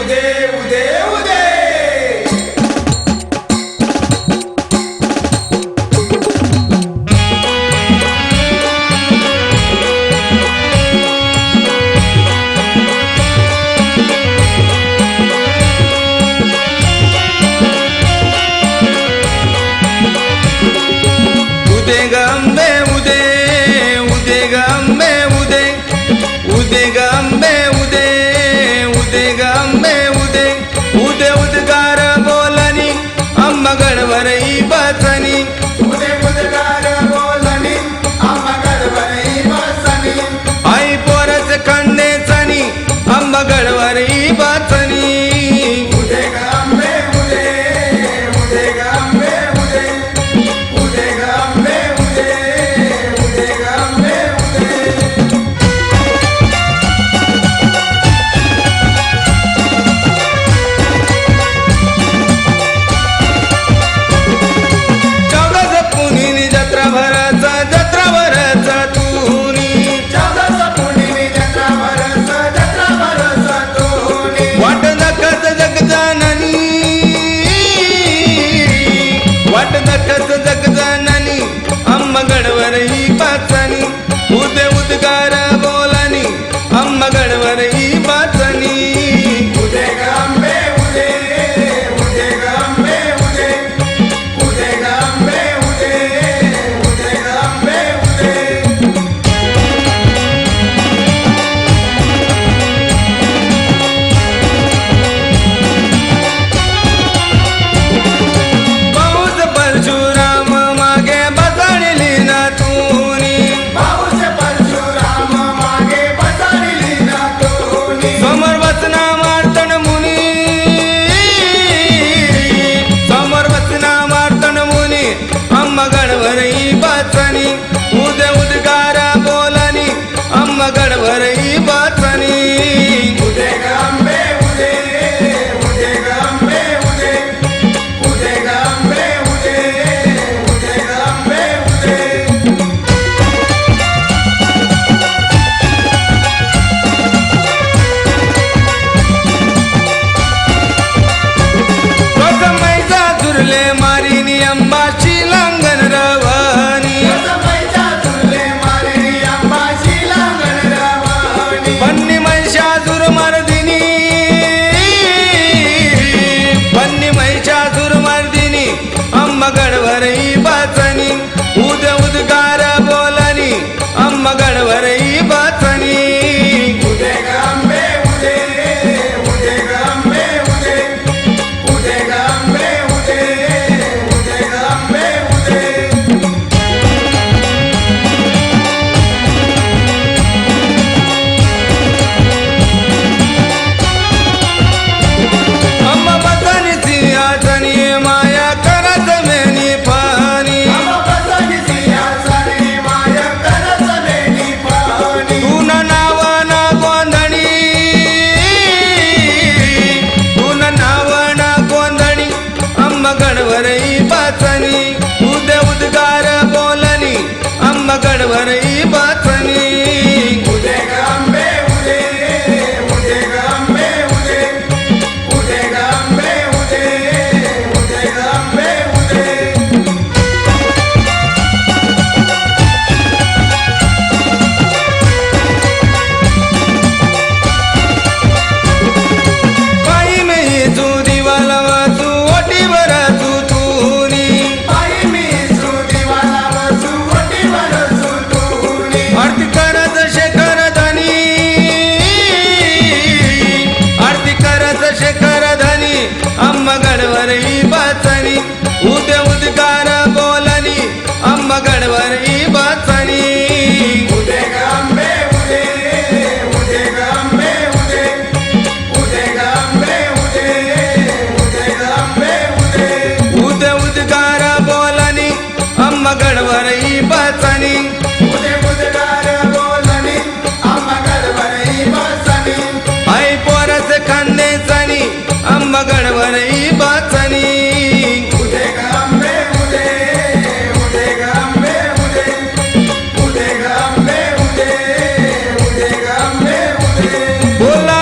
उदे उदे उदे उदे ग अंबे उदे उदे ग अंबे उदे उदे ग अंबे उदे उदे ग अंबे उदे उदे उद्गार बोलनी अम्मा गडवरई बसनी उदे उदगार बोलनी अम्मा गडवरई बसनी आई पोरस खंडे सनी अम्मा गडवरई बसनी उदे ग अंबे उदे उदे ग अंबे उदे उदे ग अंबे उदे उदे ग अंबे उदे चौदास पुनीनी जत्रा भराचा तूनी चौदास पुनीनी जत्रा भरस तोनी वाट नकत जगजाननी वाट नकत जगजाननी अम्मा गडवरई बसनी उदे उद्गार बोलनी अम्मा गडवरई बसनी उदे ग अंबे उदे उदे ग अंबे उदे उदे ग अंबे उदे उदे ग अंबे उदे पाऊस परशुराम मागे बसणली ना तूनी पाऊस परशुराम मागे बसणली ना तोनी समोर वचना मार्तन मुनी समोर वचना मार्तन मुनी अम्मा गडवरई बसनी उदे उद्गार बोलनी अम्मा गडवरई बसनी उदे ग अंबे उदे उदे ग अंबे उदे उदे ग अंबे उदे उदे ग अंबे उदे मैजा दुर्ले मारिनी अम्मा शिलांगण रवानी समयच्या तुले मारे अंबाची लागण रवानी पन्नी महिषासुर मर्दिनी पन्नी महिषासुर मर्दिनी अम्मा गडवरई बसनी उदे उद्गार बोलनी अम्मा गडवरई बसनी उदे ग अंबे उदे उदे ग अंबे उदे उदे ग अंबे उदे उदे ग अंबे उदे अम्मा बसनी सिंहासनी माया करत मेनी पानी बसनी सिंहासनी माया करत मेनी पाणी तू न नाव ना गोंधणी तू न नाव ना गोंधणी अम्मा गडवरई बसनी उदे उद्गार बोलनी अम्मा गडवरई बसनी उदे ग अंबे उदे उदे ग अंबे उदे उदे ग अंबे उदे उदे ग अंबे उदे पायी में तू दिवाला तू ओटीवर तू तूनी पायी मी सुदिवाला वसू ओटीवर सुतूनी आरती करत शेखर धनी आरती करत शेखर धनी अम्मा गडवरई बसनी उदे उद्गार बोलनी अम्मा गडवरई बसनी उदे ग अंबे उदे उदे ग अंबे उदे उदे ग अंबे उदे उदे ग अंबे उदे उदे उद्गार बोलनी अम्मा गडवरई बसनी उदे उदगार बोलनी अम्मा गडवरई बसनी आई पोरस खंडे सनी अम्मा गडवरई बसनी उदे ग अंबे उदे उदे ग अंबे उदे उदे ग अंबे उदे उदे ग अंबे उदे बोला